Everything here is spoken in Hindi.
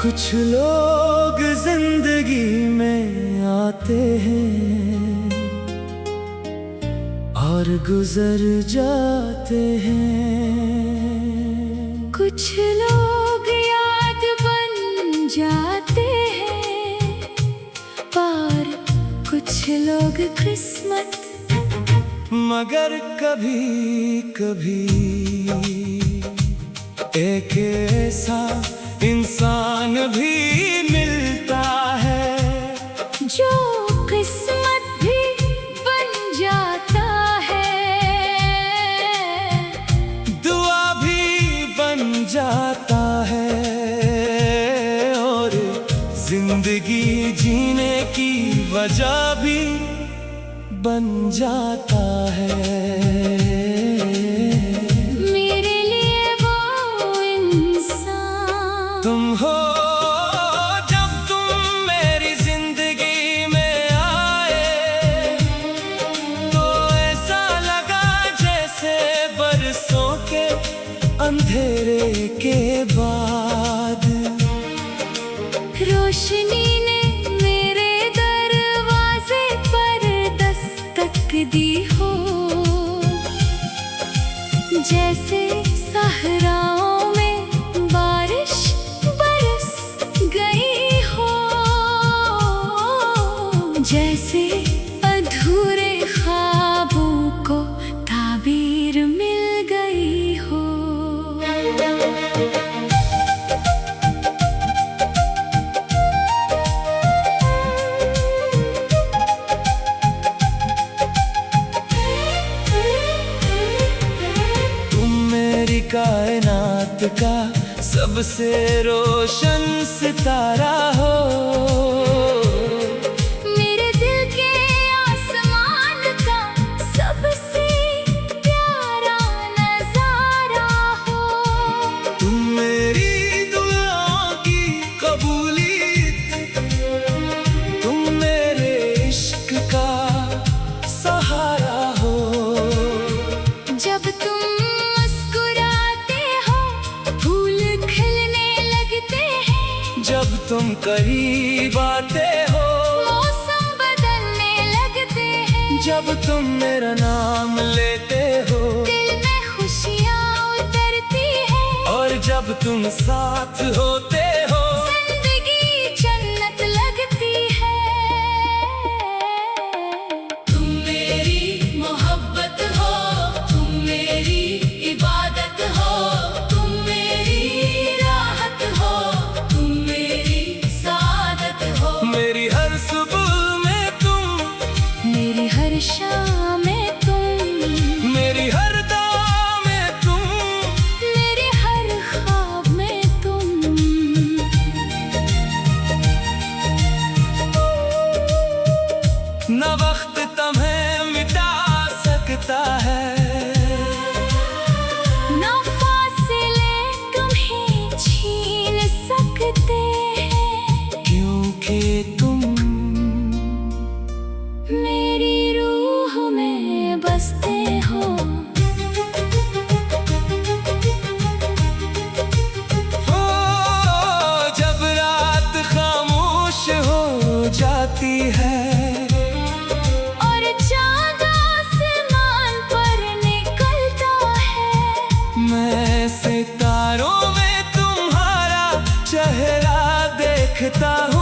कुछ लोग जिंदगी में आते हैं और गुजर जाते हैं। कुछ लोग याद बन जाते हैं, पर कुछ लोग किस्मत। मगर कभी कभी एक ऐसा इंसान भी मिलता है जो किस्मत भी बन जाता है, दुआ भी बन जाता है और जिंदगी जीने की वजह भी बन जाता है। मेरे लिए वो इंसान तुम हो जब तुम मेरी जिंदगी में आए, तो ऐसा लगा जैसे बरसों के अंधेरे के बाद रोशनी ने मेरे दरवाजे पर दस्तक दी हो। जैसे सहराओं में बारिश बरस गई हो, जैसे अधूरे ख्वाबों को ताबीर मिल गई हो। कायनात का सबसे रोशन सितारा हो, मेरे दिल के आसमान का सबसे प्यारा नजारा हो। तुम मेरी दुआओं की कबूलियत, तुम मेरे इश्क का सहारा हो। जब तुम जब तुम करीब आते हो, मौसम बदलने लगते हैं। जब तुम मेरा नाम लेते हो, दिल में खुशियाँ उतरती हैं। और जब तुम साथ होते हो, जिंदगी जन्नत लगती है। तुम मेरी मोहब्बत हो, तुम मेरी इबादत हो, तुम मेरी राहत हो, मेरी हर सुबह में तुम, मेरी हर शाम में तुम, मेरी हर दुआ में तुम, मेरे हर ख्वाब में तुम। न वक्त तुम्हें मिटा सकता है, न फासले तुम्हें छीन सकते हैं, क्योंकि तुम मेरी रूह में बसते हो। जब रात खामोश हो जाती है और चाँद आसमान पर निकलता है, मैं सितारों में तुम्हारा चेहरा देखता हूँ।